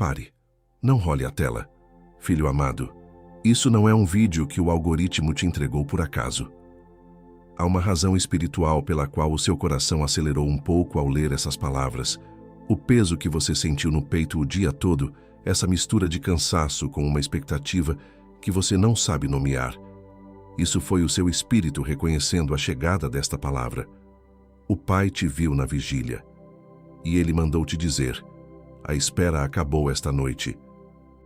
Pare. Não role a tela. Filho amado, isso não é um vídeo que o algoritmo te entregou por acaso. Há uma razão espiritual pela qual o seu coração acelerou um pouco ao ler essas palavras. O peso que você sentiu no peito o dia todo, essa mistura de cansaço com uma expectativa que você não sabe nomear. Isso foi o seu espírito reconhecendo a chegada desta palavra. O Pai te viu na vigília. E Ele mandou te dizer: a espera acabou esta noite.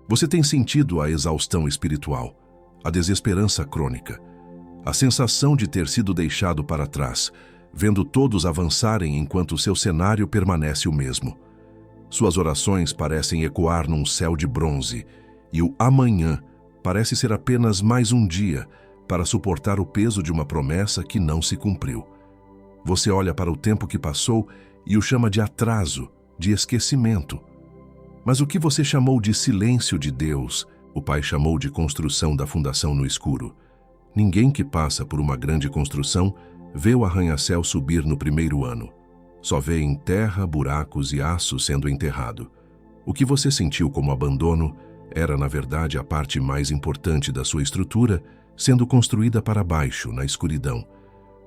Você tem sentido a exaustão espiritual, a desesperança crônica, a sensação de ter sido deixado para trás, vendo todos avançarem enquanto seu cenário permanece o mesmo. Suas orações parecem ecoar num céu de bronze, e o amanhã parece ser apenas mais um dia para suportar o peso de uma promessa que não se cumpriu. Você olha para o tempo que passou e o chama de atraso, de esquecimento. Mas o que você chamou de silêncio de Deus, o Pai chamou de construção da fundação no escuro. Ninguém que passa por uma grande construção vê o arranha-céu subir no primeiro ano. Só vê em terra, buracos e aço sendo enterrado. O que você sentiu como abandono era, na verdade, a parte mais importante da sua estrutura sendo construída para baixo, na escuridão,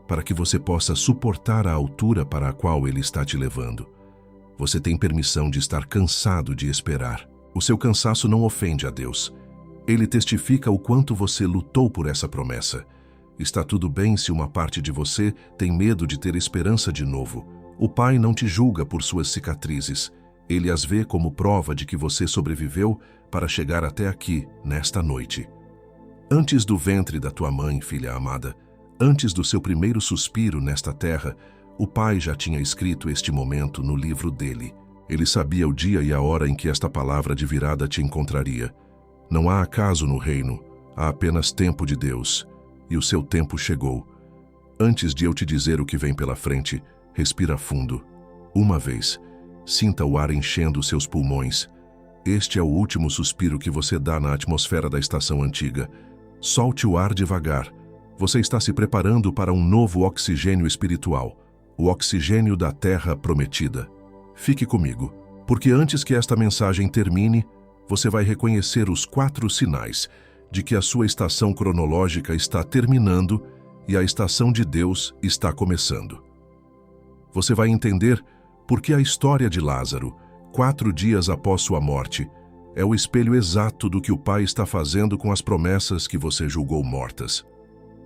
para que você possa suportar a altura para a qual Ele está te levando. Você tem permissão de estar cansado de esperar. O seu cansaço não ofende a Deus. Ele testifica o quanto você lutou por essa promessa. Está tudo bem se uma parte de você tem medo de ter esperança de novo. O Pai não te julga por suas cicatrizes. Ele as vê como prova de que você sobreviveu para chegar até aqui, nesta noite. Antes do ventre da tua mãe, filha amada, antes do seu primeiro suspiro nesta terra, o Pai já tinha escrito este momento no livro dele. Ele sabia o dia e a hora em que esta palavra de virada te encontraria. Não há acaso no reino, há apenas tempo de Deus. E o seu tempo chegou. Antes de eu te dizer o que vem pela frente, respira fundo. Uma vez, sinta o ar enchendo seus pulmões. Este é o último suspiro que você dá na atmosfera da estação antiga. Solte o ar devagar. Você está se preparando para um novo oxigênio espiritual. O oxigênio da terra prometida. Fique comigo, porque antes que esta mensagem termine, você vai reconhecer os 4 sinais de que a sua estação cronológica está terminando e a estação de Deus está começando. Você vai entender por que a história de Lázaro, 4 dias após sua morte, é o espelho exato do que o Pai está fazendo com as promessas que você julgou mortas.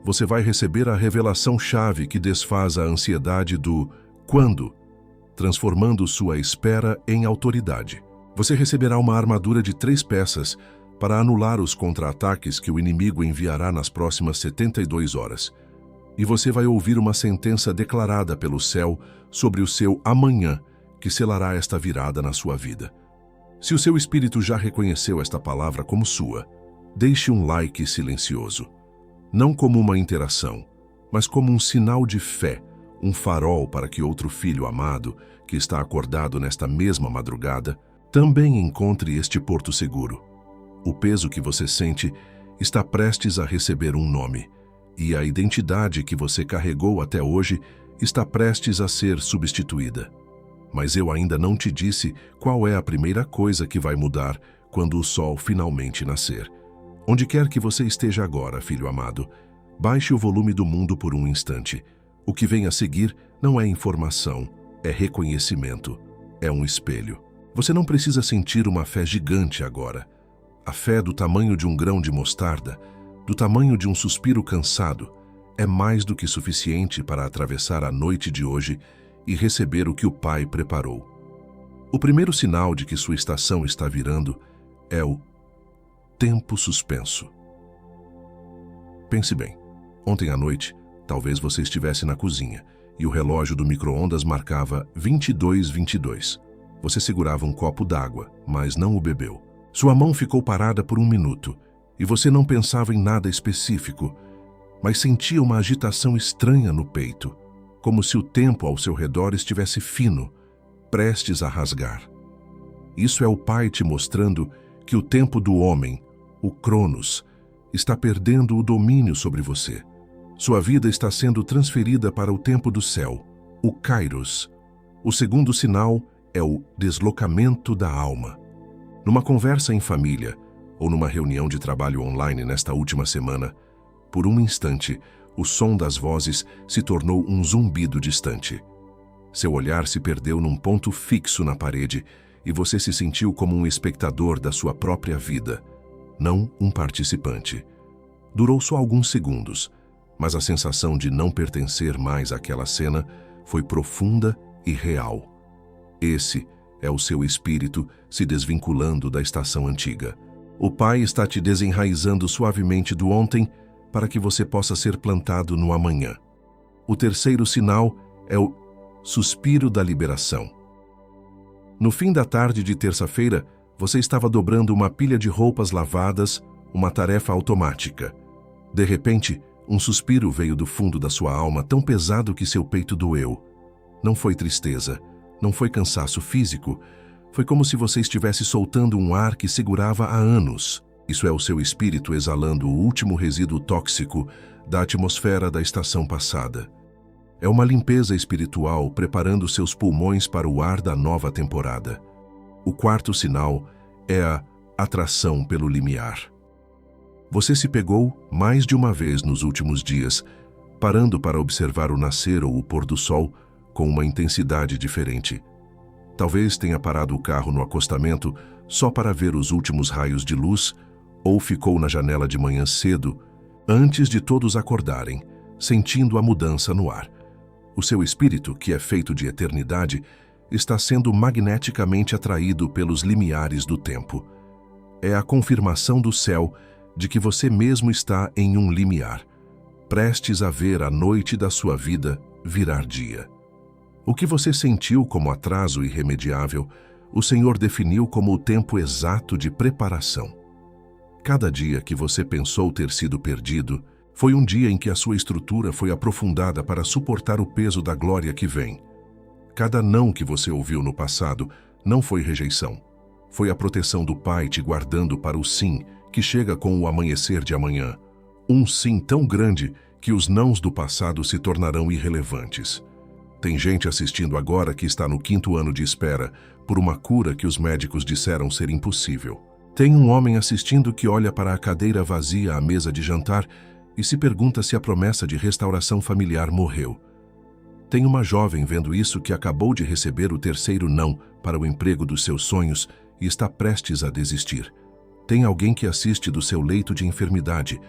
Você vai receber a revelação-chave que desfaz a ansiedade do quando, transformando sua espera em autoridade. Você receberá uma armadura de 3 peças para anular os contra-ataques que o inimigo enviará nas próximas 72 horas. E você vai ouvir uma sentença declarada pelo céu sobre o seu amanhã, que selará esta virada na sua vida. Se o seu espírito já reconheceu esta palavra como sua, deixe um like silencioso. Não como uma interação, mas como um sinal de fé, um farol para que outro filho amado, que está acordado nesta mesma madrugada, também encontre este porto seguro. O peso que você sente está prestes a receber um nome, e a identidade que você carregou até hoje está prestes a ser substituída. Mas eu ainda não te disse qual é a primeira coisa que vai mudar quando o sol finalmente nascer. Onde quer que você esteja agora, filho amado, baixe o volume do mundo por um instante. O que vem a seguir não é informação, é reconhecimento, é um espelho. Você não precisa sentir uma fé gigante agora. A fé do tamanho de um grão de mostarda, do tamanho de um suspiro cansado, é mais do que suficiente para atravessar a noite de hoje e receber o que o Pai preparou. O primeiro sinal de que sua estação está virando é o tempo suspenso. Pense bem, ontem à noite, talvez você estivesse na cozinha e o relógio do micro-ondas marcava 22:22. Você segurava um copo d'água, mas não o bebeu. Sua mão ficou parada por 1 minuto e você não pensava em nada específico, mas sentia uma agitação estranha no peito, como se o tempo ao seu redor estivesse fino, prestes a rasgar. Isso é o Pai te mostrando que o tempo do homem, o Cronos, está perdendo o domínio sobre você. Sua vida está sendo transferida para o tempo do céu, o Kairos. O segundo sinal é o deslocamento da alma. Numa conversa em família ou numa reunião de trabalho online nesta última semana, por um instante, o som das vozes se tornou um zumbido distante. Seu olhar se perdeu num ponto fixo na parede e você se sentiu como um espectador da sua própria vida, não um participante. Durou só alguns segundos, mas a sensação de não pertencer mais àquela cena foi profunda e real. Esse é o seu espírito se desvinculando da estação antiga. O Pai está te desenraizando suavemente do ontem para que você possa ser plantado no amanhã. O terceiro sinal é o suspiro da liberação. No fim da tarde de terça-feira, você estava dobrando uma pilha de roupas lavadas, uma tarefa automática. De repente, um suspiro veio do fundo da sua alma tão pesado que seu peito doeu. Não foi tristeza, não foi cansaço físico, foi como se você estivesse soltando um ar que segurava há anos. Isso é o seu espírito exalando o último resíduo tóxico da atmosfera da estação passada. É uma limpeza espiritual preparando seus pulmões para o ar da nova temporada. O quarto sinal é a atração pelo limiar. Você se pegou mais de uma vez nos últimos dias, parando para observar o nascer ou o pôr do sol com uma intensidade diferente. Talvez tenha parado o carro no acostamento só para ver os últimos raios de luz, ou ficou na janela de manhã cedo, antes de todos acordarem, sentindo a mudança no ar. O seu espírito, que é feito de eternidade, está sendo magneticamente atraído pelos limiares do tempo. É a confirmação do céu de que você mesmo está em um limiar, prestes a ver a noite da sua vida virar dia. O que você sentiu como atraso irremediável, o Senhor definiu como o tempo exato de preparação. Cada dia que você pensou ter sido perdido, foi um dia em que a sua estrutura foi aprofundada para suportar o peso da glória que vem. Cada não que você ouviu no passado não foi rejeição. Foi a proteção do Pai te guardando para o sim que chega com o amanhecer de amanhã. Um sim tão grande que os nãos do passado se tornarão irrelevantes. Tem gente assistindo agora que está no 5º ano de espera por uma cura que os médicos disseram ser impossível. Tem um homem assistindo que olha para a cadeira vazia à mesa de jantar e se pergunta se a promessa de restauração familiar morreu. Tem uma jovem vendo isso que acabou de receber o terceiro não para o emprego dos seus sonhos e está prestes a desistir. Tem alguém que assiste do seu leito de enfermidade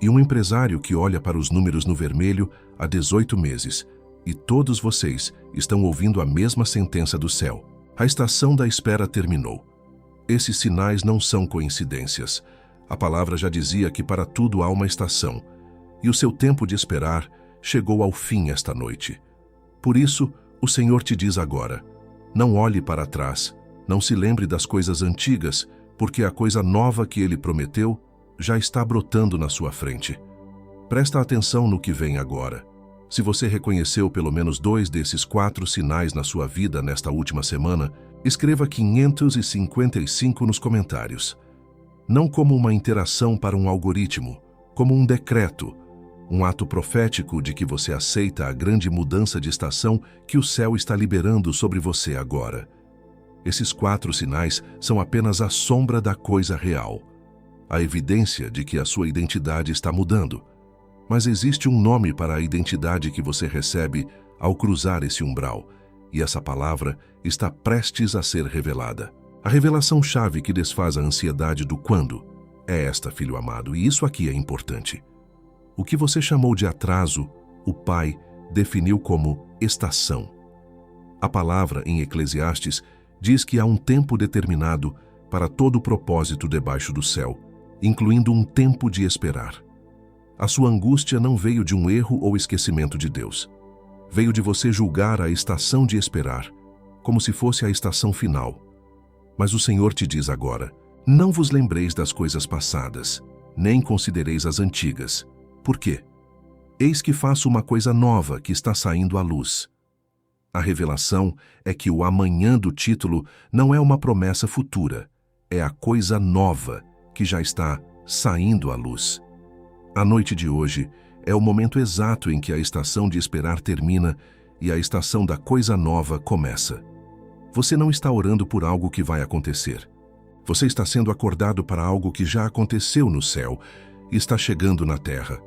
e um empresário que olha para os números no vermelho há 18 meses. E todos vocês estão ouvindo a mesma sentença do céu. A estação da espera terminou. Esses sinais não são coincidências. A palavra já dizia que para tudo há uma estação, e o seu tempo de esperar chegou ao fim esta noite. Por isso, o Senhor te diz agora, não olhe para trás, não se lembre das coisas antigas, porque a coisa nova que Ele prometeu já está brotando na sua frente. Presta atenção no que vem agora. Se você reconheceu pelo menos 2 desses 4 sinais na sua vida nesta última semana, escreva 555 nos comentários. Não como uma interação para um algoritmo, como um decreto, um ato profético de que você aceita a grande mudança de estação que o céu está liberando sobre você agora. Esses 4 sinais são apenas a sombra da coisa real, a evidência de que a sua identidade está mudando. Mas existe um nome para a identidade que você recebe ao cruzar esse umbral, e essa palavra está prestes a ser revelada. A revelação-chave que desfaz a ansiedade do quando é esta, filho amado, e isso aqui é importante. O que você chamou de atraso, o Pai definiu como estação. A palavra em Eclesiastes diz que há um tempo determinado para todo o propósito debaixo do céu, incluindo um tempo de esperar. A sua angústia não veio de um erro ou esquecimento de Deus. Veio de você julgar a estação de esperar, como se fosse a estação final. Mas o Senhor te diz agora, não vos lembreis das coisas passadas, nem considereis as antigas. Por quê? Eis que faço uma coisa nova que está saindo à luz. A revelação é que o amanhã do título não é uma promessa futura, é a coisa nova que já está saindo à luz. A noite de hoje é o momento exato em que a estação de esperar termina e a estação da coisa nova começa. Você não está orando por algo que vai acontecer. Você está sendo acordado para algo que já aconteceu no céu e está chegando na terra.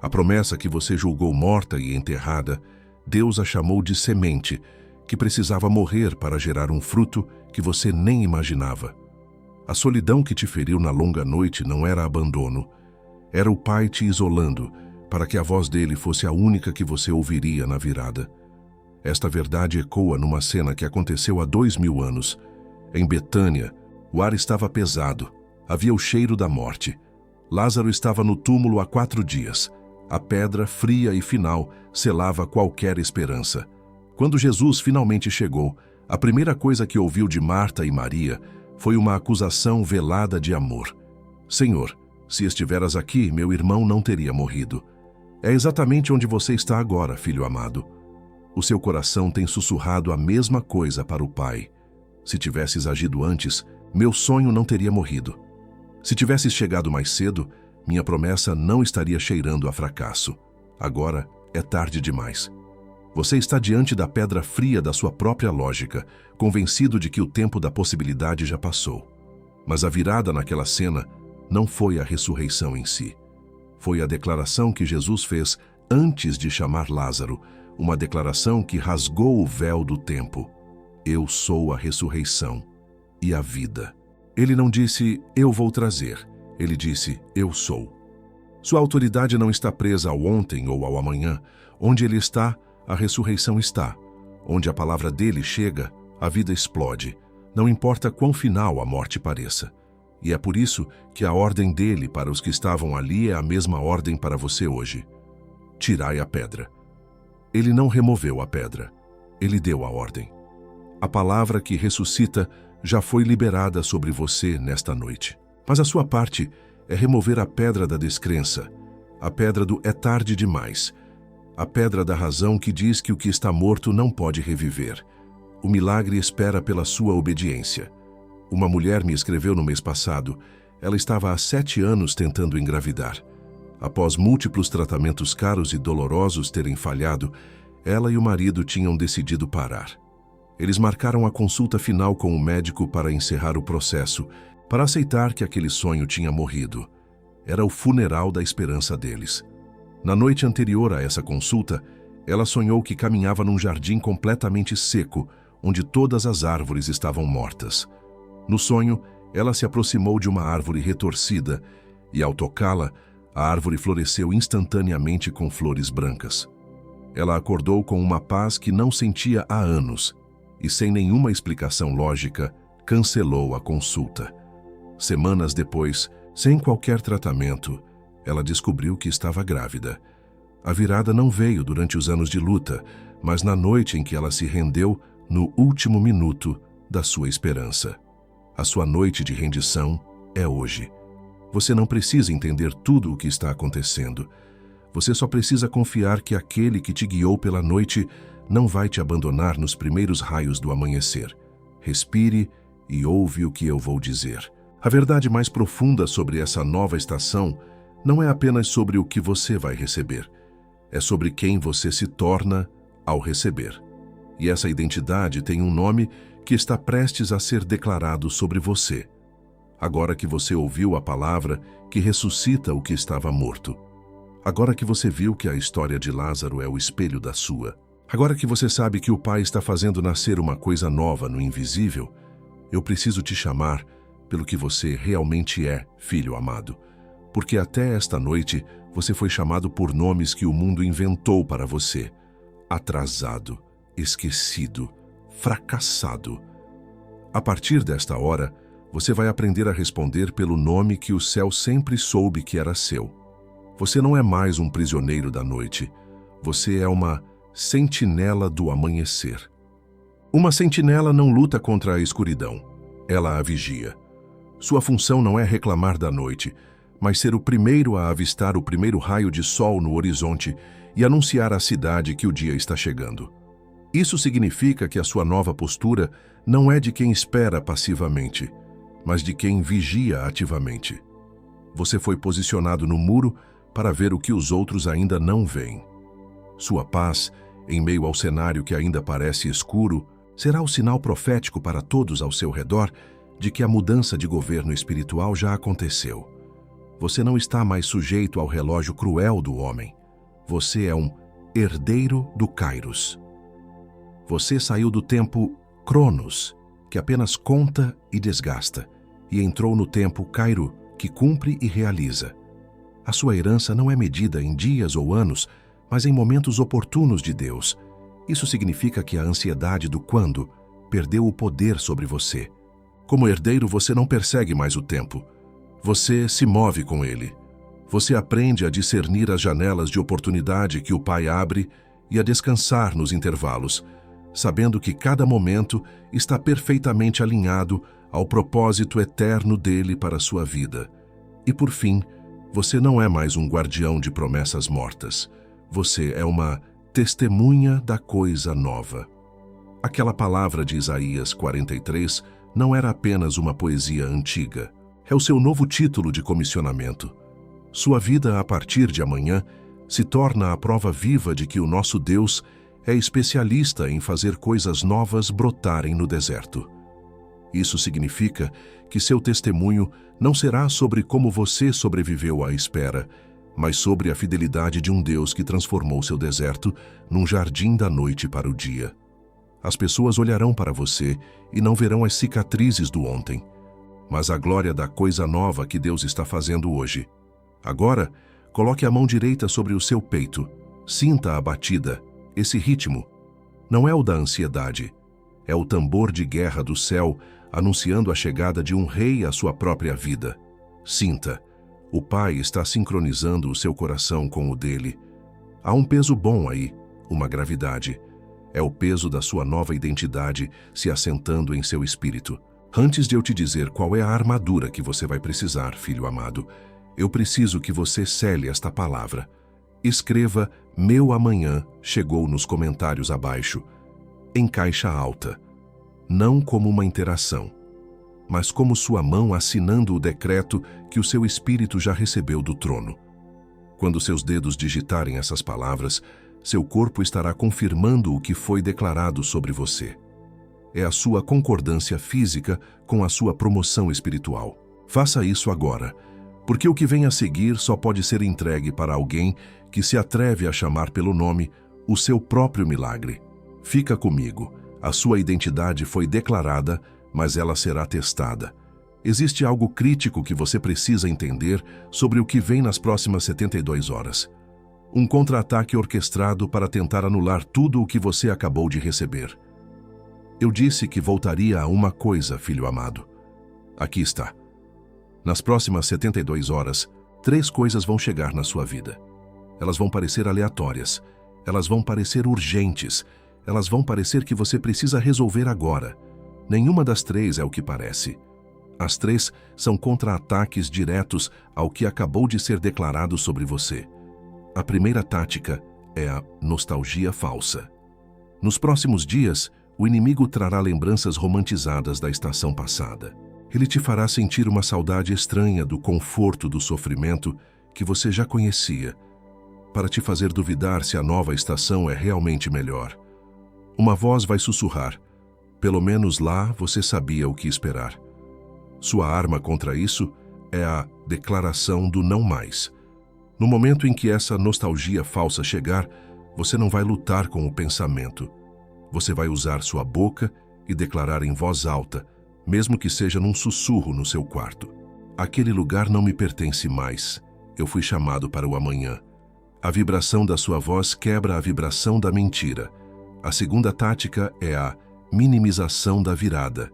A promessa que você julgou morta e enterrada, Deus a chamou de semente, que precisava morrer para gerar um fruto que você nem imaginava. A solidão que te feriu na longa noite não era abandono. Era o Pai te isolando, para que a voz dele fosse a única que você ouviria na virada. Esta verdade ecoa numa cena que aconteceu há 2000 anos. Em Betânia, o ar estava pesado, havia o cheiro da morte. Lázaro estava no túmulo há 4 dias. A pedra, fria e final, selava qualquer esperança. Quando Jesus finalmente chegou, a primeira coisa que ouviu de Marta e Maria foi uma acusação velada de amor. Senhor, se estiveras aqui, meu irmão não teria morrido. É exatamente onde você está agora, filho amado. O seu coração tem sussurrado a mesma coisa para o Pai. Se tivesses agido antes, meu sonho não teria morrido. Se tivesses chegado mais cedo, minha promessa não estaria cheirando a fracasso. Agora é tarde demais. Você está diante da pedra fria da sua própria lógica, convencido de que o tempo da possibilidade já passou. Mas a virada naquela cena não foi a ressurreição em si. Foi a declaração que Jesus fez antes de chamar Lázaro, uma declaração que rasgou o véu do tempo. Eu sou a ressurreição e a vida. Ele não disse, eu vou trazer. Ele disse, eu sou. Sua autoridade não está presa ao ontem ou ao amanhã. Onde ele está, a ressurreição está. Onde a palavra dele chega, a vida explode. Não importa quão final a morte pareça. E é por isso que a ordem dele para os que estavam ali é a mesma ordem para você hoje. Tirai a pedra. Ele não removeu a pedra. Ele deu a ordem. A palavra que ressuscita já foi liberada sobre você nesta noite. Mas a sua parte é remover a pedra da descrença, a pedra do é tarde demais, a pedra da razão que diz que o que está morto não pode reviver. O milagre espera pela sua obediência. Uma mulher me escreveu no mês passado. Ela estava há 7 anos tentando engravidar. Após múltiplos tratamentos caros e dolorosos terem falhado, ela e o marido tinham decidido parar. Eles marcaram a consulta final com o médico para encerrar o processo, para aceitar que aquele sonho tinha morrido. Era o funeral da esperança deles. Na noite anterior a essa consulta, ela sonhou que caminhava num jardim completamente seco, onde todas as árvores estavam mortas. No sonho, ela se aproximou de uma árvore retorcida e, ao tocá-la, a árvore floresceu instantaneamente com flores brancas. Ela acordou com uma paz que não sentia há anos e, sem nenhuma explicação lógica, cancelou a consulta. Semanas depois, sem qualquer tratamento, ela descobriu que estava grávida. A virada não veio durante os anos de luta, mas na noite em que ela se rendeu no último minuto da sua esperança. A sua noite de rendição é hoje. Você não precisa entender tudo o que está acontecendo. Você só precisa confiar que aquele que te guiou pela noite não vai te abandonar nos primeiros raios do amanhecer. Respire e ouve o que eu vou dizer. A verdade mais profunda sobre essa nova estação não é apenas sobre o que você vai receber. É sobre quem você se torna ao receber. E essa identidade tem um nome que está prestes a ser declarado sobre você. Agora que você ouviu a palavra que ressuscita o que estava morto. Agora que você viu que a história de Lázaro é o espelho da sua. Agora que você sabe que o Pai está fazendo nascer uma coisa nova no invisível, eu preciso te chamar pelo que você realmente é, filho amado. Porque até esta noite você foi chamado por nomes que o mundo inventou para você. Atrasado, esquecido, fracassado. A partir desta hora, você vai aprender a responder pelo nome que o céu sempre soube que era seu. Você não é mais um prisioneiro da noite. Você é uma sentinela do amanhecer. Uma sentinela não luta contra a escuridão. Ela a vigia. Sua função não é reclamar da noite, mas ser o primeiro a avistar o primeiro raio de sol no horizonte e anunciar à cidade que o dia está chegando. Isso significa que a sua nova postura não é de quem espera passivamente, mas de quem vigia ativamente. Você foi posicionado no muro para ver o que os outros ainda não veem. Sua paz, em meio ao cenário que ainda parece escuro, será o sinal profético para todos ao seu redor de que a mudança de governo espiritual já aconteceu. Você não está mais sujeito ao relógio cruel do homem. Você é um herdeiro do Kairos. Você saiu do tempo Cronos, que apenas conta e desgasta, e entrou no tempo Kairo, que cumpre e realiza. A sua herança não é medida em dias ou anos, mas em momentos oportunos de Deus. Isso significa que a ansiedade do quando perdeu o poder sobre você. Como herdeiro, você não persegue mais o tempo. Você se move com ele. Você aprende a discernir as janelas de oportunidade que o Pai abre e a descansar nos intervalos, sabendo que cada momento está perfeitamente alinhado ao propósito eterno dele para a sua vida. E por fim, você não é mais um guardião de promessas mortas. Você é uma testemunha da coisa nova. Aquela palavra de Isaías 43 não era apenas uma poesia antiga. É o seu novo título de comissionamento. Sua vida a partir de amanhã se torna a prova viva de que o nosso Deus é especialista em fazer coisas novas brotarem no deserto. Isso significa que seu testemunho não será sobre como você sobreviveu à espera, mas sobre a fidelidade de um Deus que transformou seu deserto num jardim da noite para o dia. As pessoas olharão para você e não verão as cicatrizes do ontem, mas a glória da coisa nova que Deus está fazendo hoje. Agora, coloque a mão direita sobre o seu peito. Sinta a batida. Esse ritmo não é o da ansiedade. É o tambor de guerra do céu anunciando a chegada de um rei à sua própria vida. Sinta. O Pai está sincronizando o seu coração com o dele. Há um peso bom aí, uma gravidade. É o peso da sua nova identidade se assentando em seu espírito. Antes de eu te dizer qual é a armadura que você vai precisar, filho amado, eu preciso que você cele esta palavra. Escreva "Meu amanhã" chegou nos comentários abaixo, em caixa alta. Não como uma interação, mas como sua mão assinando o decreto que o seu espírito já recebeu do trono. Quando seus dedos digitarem essas palavras, seu corpo estará confirmando o que foi declarado sobre você. É a sua concordância física com a sua promoção espiritual. Faça isso agora, porque o que vem a seguir só pode ser entregue para alguém que se atreve a chamar pelo nome o seu próprio milagre. Fica comigo. A sua identidade foi declarada, mas ela será testada. Existe algo crítico que você precisa entender sobre o que vem nas próximas 72 horas. Um contra-ataque orquestrado para tentar anular tudo o que você acabou de receber. Eu disse que voltaria a uma coisa, filho amado. Aqui está. Nas próximas 72 horas, 3 coisas vão chegar na sua vida. Elas vão parecer aleatórias. Elas vão parecer urgentes. Elas vão parecer que você precisa resolver agora. Nenhuma das 3 é o que parece. As 3 são contra-ataques diretos ao que acabou de ser declarado sobre você. A primeira tática é a nostalgia falsa. Nos próximos dias, o inimigo trará lembranças romantizadas da estação passada. Ele te fará sentir uma saudade estranha do conforto do sofrimento que você já conhecia, para te fazer duvidar se a nova estação é realmente melhor. Uma voz vai sussurrar. Pelo menos lá você sabia o que esperar. Sua arma contra isso é a declaração do não mais. No momento em que essa nostalgia falsa chegar, você não vai lutar com o pensamento. Você vai usar sua boca e declarar em voz alta, mesmo que seja num sussurro no seu quarto. Aquele lugar não me pertence mais. Eu fui chamado para o amanhã. A vibração da sua voz quebra a vibração da mentira. A segunda tática é a minimização da virada.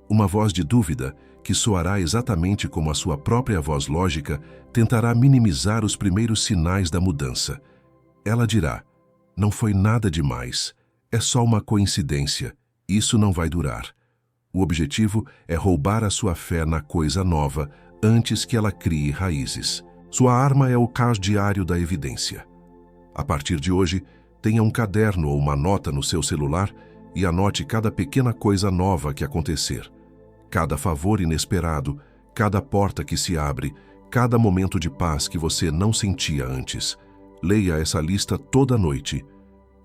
Uma voz de dúvida, que soará exatamente como a sua própria voz lógica, tentará minimizar os primeiros sinais da mudança. Ela dirá: não foi nada demais, é só uma coincidência, isso não vai durar. O objetivo é roubar a sua fé na coisa nova antes que ela crie raízes. Sua arma é o caos diário da evidência. A partir de hoje, tenha um caderno ou uma nota no seu celular e anote cada pequena coisa nova que acontecer. Cada favor inesperado, cada porta que se abre, cada momento de paz que você não sentia antes. Leia essa lista toda noite.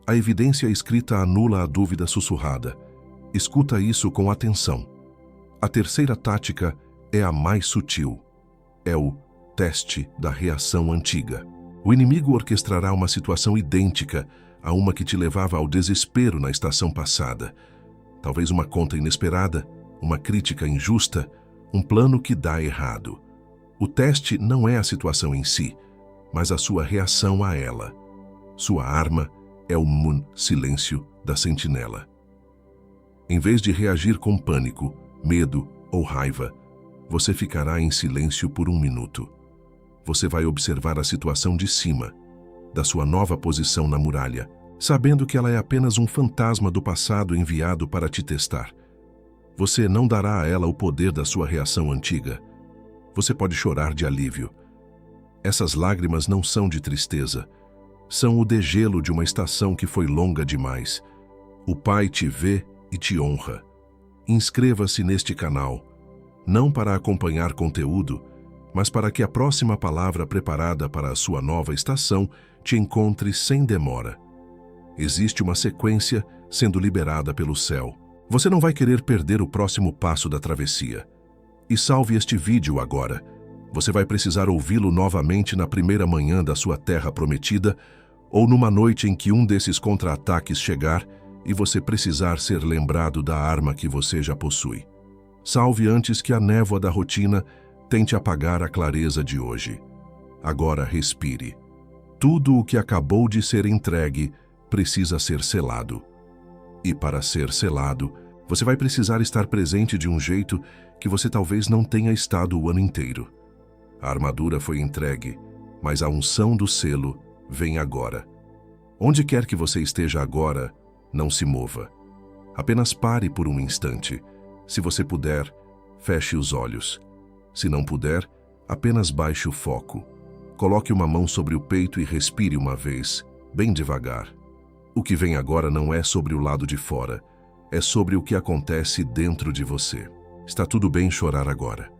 A evidência escrita anula a dúvida sussurrada. Escuta isso com atenção. A terceira tática é a mais sutil. É o teste da reação antiga. O inimigo orquestrará uma situação idêntica a uma que te levava ao desespero na estação passada. Talvez uma conta inesperada, uma crítica injusta, um plano que dá errado. O teste não é a situação em si, mas a sua reação a ela. Sua arma é o silêncio da sentinela. Em vez de reagir com pânico, medo ou raiva, você ficará em silêncio por 1 minuto. Você vai observar a situação de cima, da sua nova posição na muralha, sabendo que ela é apenas um fantasma do passado enviado para te testar. Você não dará a ela o poder da sua reação antiga. Você pode chorar de alívio. Essas lágrimas não são de tristeza. São o degelo de uma estação que foi longa demais. O Pai te vê e te honra. Inscreva-se neste canal, não para acompanhar conteúdo, mas para que a próxima palavra preparada para a sua nova estação te encontre sem demora. Existe uma sequência sendo liberada pelo céu. Você não vai querer perder o próximo passo da travessia. E salve este vídeo agora. Você vai precisar ouvi-lo novamente na primeira manhã da sua terra prometida ou numa noite em que um desses contra-ataques chegar e você precisar ser lembrado da arma que você já possui. Salve antes que a névoa da rotina tente apagar a clareza de hoje. Agora respire. Tudo o que acabou de ser entregue precisa ser selado. E para ser selado, você vai precisar estar presente de um jeito que você talvez não tenha estado o ano inteiro. A armadura foi entregue, mas a unção do selo vem agora. Onde quer que você esteja agora, não se mova. Apenas pare por um instante. Se você puder, feche os olhos. Se não puder, apenas baixe o foco. Coloque uma mão sobre o peito e respire uma vez, bem devagar. O que vem agora não é sobre o lado de fora, é sobre o que acontece dentro de você. Está tudo bem chorar agora.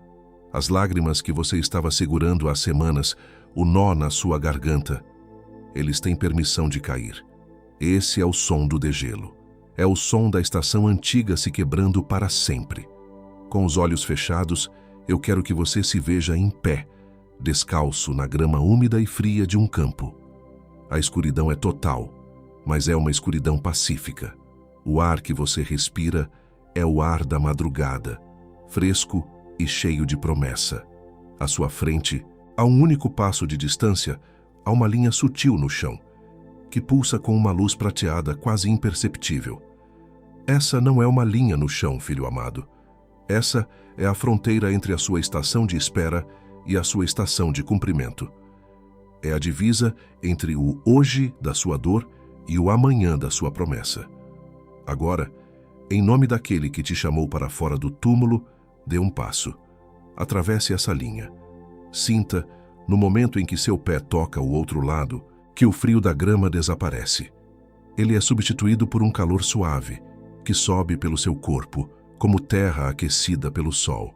As lágrimas que você estava segurando há semanas, o nó na sua garganta, eles têm permissão de cair. Esse é o som do degelo. É o som da estação antiga se quebrando para sempre. Com os olhos fechados, eu quero que você se veja em pé, descalço na grama úmida e fria de um campo. A escuridão é total, mas é uma escuridão pacífica. O ar que você respira é o ar da madrugada, fresco e cheio de promessa. À sua frente, a um único passo de distância, há uma linha sutil no chão, que pulsa com uma luz prateada quase imperceptível. Essa não é uma linha no chão, filho amado. Essa é a fronteira entre a sua estação de espera e a sua estação de cumprimento. É a divisa entre o hoje da sua dor e o amanhã da sua promessa. Agora, em nome daquele que te chamou para fora do túmulo, dê um passo. Atravesse essa linha. Sinta, no momento em que seu pé toca o outro lado, que o frio da grama desaparece. Ele é substituído por um calor suave, que sobe pelo seu corpo, como terra aquecida pelo sol.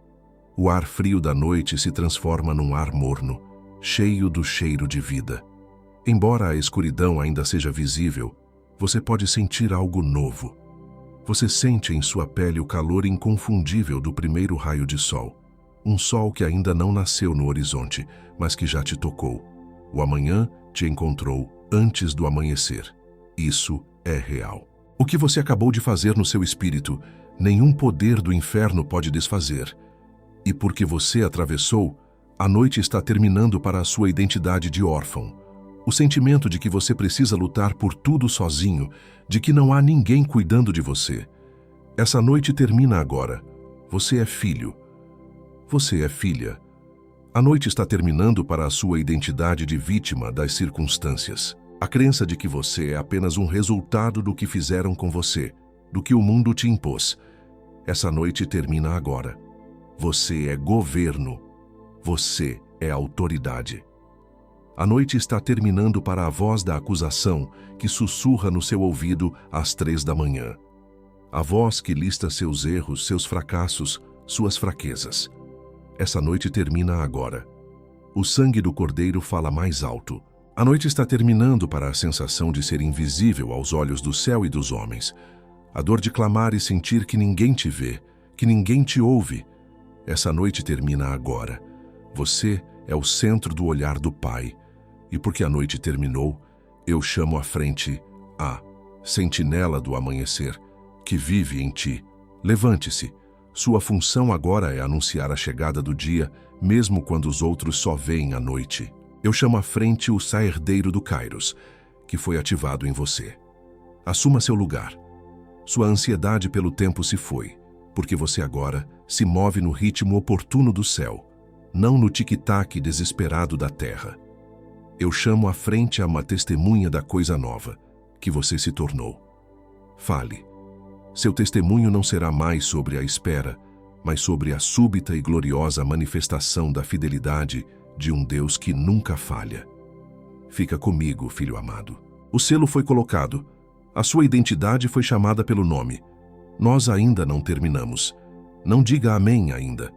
O ar frio da noite se transforma num ar morno, cheio do cheiro de vida. Embora a escuridão ainda seja visível, você pode sentir algo novo. Você sente em sua pele o calor inconfundível do primeiro raio de sol. Um sol que ainda não nasceu no horizonte, mas que já te tocou. O amanhã te encontrou antes do amanhecer. Isso é real. O que você acabou de fazer no seu espírito, nenhum poder do inferno pode desfazer. E porque você atravessou, a noite está terminando para a sua identidade de órfão. O sentimento de que você precisa lutar por tudo sozinho, de que não há ninguém cuidando de você. Essa noite termina agora. Você é filho. Você é filha. A noite está terminando para a sua identidade de vítima das circunstâncias. A crença de que você é apenas um resultado do que fizeram com você, do que o mundo te impôs. Essa noite termina agora. Você é governo. Você é autoridade. A noite está terminando para a voz da acusação que sussurra no seu ouvido às 3 da manhã. A voz que lista seus erros, seus fracassos, suas fraquezas. Essa noite termina agora. O sangue do Cordeiro fala mais alto. A noite está terminando para a sensação de ser invisível aos olhos do céu e dos homens. A dor de clamar e sentir que ninguém te vê, que ninguém te ouve. Essa noite termina agora. Você é o centro do olhar do Pai. E porque a noite terminou, eu chamo à frente a sentinela do amanhecer, que vive em ti. Levante-se. Sua função agora é anunciar a chegada do dia, mesmo quando os outros só veem a noite. Eu chamo à frente o saerdeiro do Kairos, que foi ativado em você. Assuma seu lugar. Sua ansiedade pelo tempo se foi, porque você agora se move no ritmo oportuno do céu, não no tic-tac desesperado da terra. Eu chamo à frente a uma testemunha da coisa nova, que você se tornou. Fale. Seu testemunho não será mais sobre a espera, mas sobre a súbita e gloriosa manifestação da fidelidade de um Deus que nunca falha. Fica comigo, filho amado. O selo foi colocado. A sua identidade foi chamada pelo nome. Nós ainda não terminamos. Não diga amém ainda.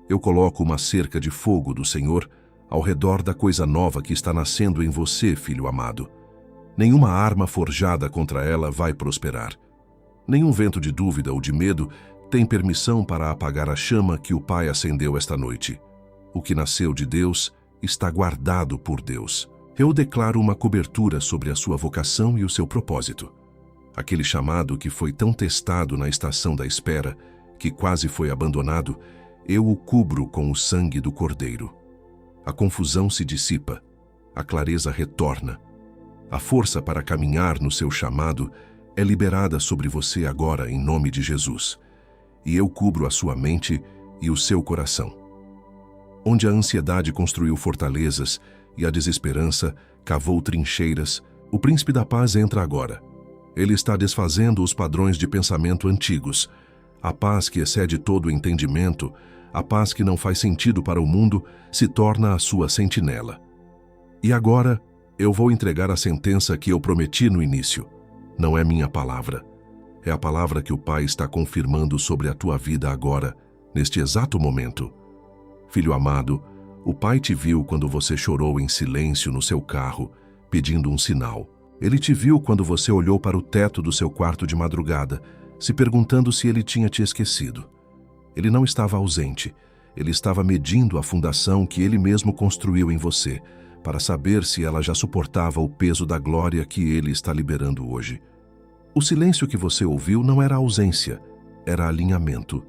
Eu coloco uma cerca de fogo do Senhor ao redor da coisa nova que está nascendo em você, filho amado. Nenhuma arma forjada contra ela vai prosperar. Nenhum vento de dúvida ou de medo tem permissão para apagar a chama que o Pai acendeu esta noite. O que nasceu de Deus está guardado por Deus. Eu declaro uma cobertura sobre a sua vocação e o seu propósito. Aquele chamado que foi tão testado na estação da espera, que quase foi abandonado, eu o cubro com o sangue do Cordeiro. A confusão se dissipa, a clareza retorna. A força para caminhar no seu chamado é liberada sobre você agora em nome de Jesus. E eu cubro a sua mente e o seu coração. Onde a ansiedade construiu fortalezas e a desesperança cavou trincheiras, o Príncipe da Paz entra agora. Ele está desfazendo os padrões de pensamento antigos. A paz que excede todo o entendimento, a paz que não faz sentido para o mundo, se torna a sua sentinela. E agora, eu vou entregar a sentença que eu prometi no início. Não é minha palavra. É a palavra que o Pai está confirmando sobre a tua vida agora, neste exato momento. Filho amado, o Pai te viu quando você chorou em silêncio no seu carro, pedindo um sinal. Ele te viu quando você olhou para o teto do seu quarto de madrugada, se perguntando se ele tinha te esquecido. Ele não estava ausente. Ele estava medindo a fundação que ele mesmo construiu em você, para saber se ela já suportava o peso da glória que ele está liberando hoje. O silêncio que você ouviu não era ausência, era alinhamento.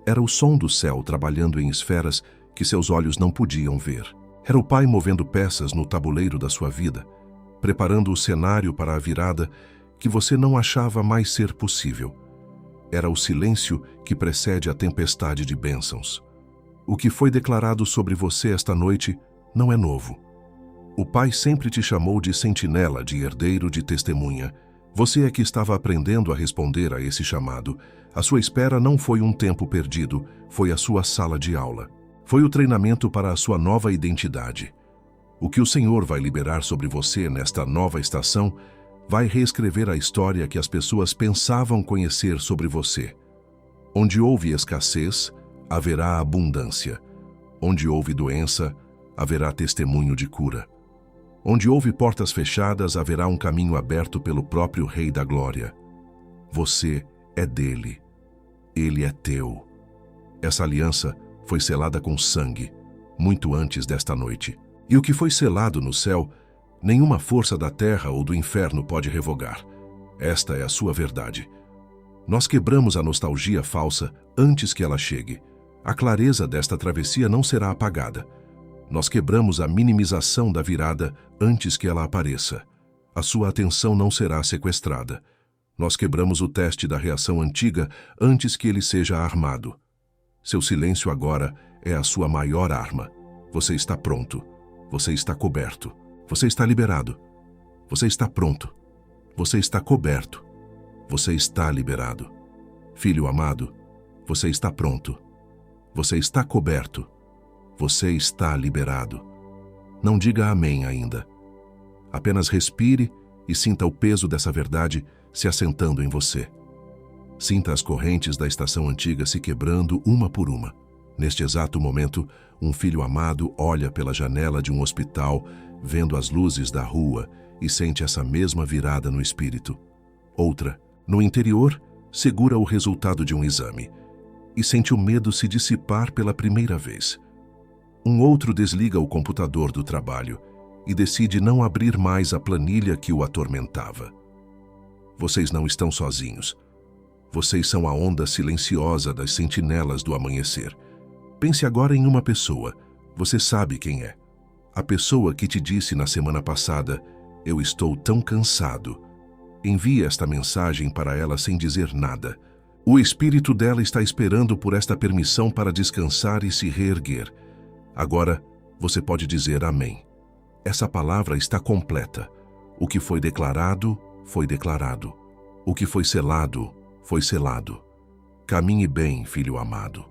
Era o som do céu trabalhando em esferas que seus olhos não podiam ver. Era o Pai movendo peças no tabuleiro da sua vida, preparando o cenário para a virada que você não achava mais ser possível. Era o silêncio que precede a tempestade de bênçãos. O que foi declarado sobre você esta noite não é novo. O Pai sempre te chamou de sentinela, de herdeiro, de testemunha. Você é que estava aprendendo a responder a esse chamado. A sua espera não foi um tempo perdido, foi a sua sala de aula. Foi o treinamento para a sua nova identidade. O que o Senhor vai liberar sobre você nesta nova estação vai reescrever a história que as pessoas pensavam conhecer sobre você. Onde houve escassez, haverá abundância. Onde houve doença, haverá testemunho de cura. Onde houve portas fechadas, haverá um caminho aberto pelo próprio Rei da Glória. Você é dele. Ele é teu. Essa aliança foi selada com sangue, muito antes desta noite. E o que foi selado no céu, nenhuma força da terra ou do inferno pode revogar. Esta é a sua verdade. Nós quebramos a nostalgia falsa antes que ela chegue. A clareza desta travessia não será apagada. Nós quebramos a minimização da virada antes que ela apareça. A sua atenção não será sequestrada. Nós quebramos o teste da reação antiga antes que ele seja armado. Seu silêncio agora é a sua maior arma. Você está pronto. Você está coberto. Você está liberado. Você está pronto. Você está coberto. Você está liberado. Filho amado, você está pronto. Você está coberto. Você está liberado. Não diga amém ainda. Apenas respire e sinta o peso dessa verdade se assentando em você. Sinta as correntes da estação antiga se quebrando uma por uma. Neste exato momento, um filho amado olha pela janela de um hospital, vendo as luzes da rua e sente essa mesma virada no espírito. Outra, no interior, segura o resultado de um exame. e sente o medo se dissipar pela primeira vez. Um outro desliga o computador do trabalho e decide não abrir mais a planilha que o atormentava. Vocês não estão sozinhos. Vocês são a onda silenciosa das sentinelas do amanhecer. Pense agora em uma pessoa. Você sabe quem é. A pessoa que te disse na semana passada: "Eu estou tão cansado." Envie esta mensagem para ela sem dizer nada. O espírito dela está esperando por esta permissão para descansar e se reerguer. Agora, você pode dizer amém. Essa palavra está completa. O que foi declarado, foi declarado. O que foi selado, foi selado. Caminhe bem, filho amado.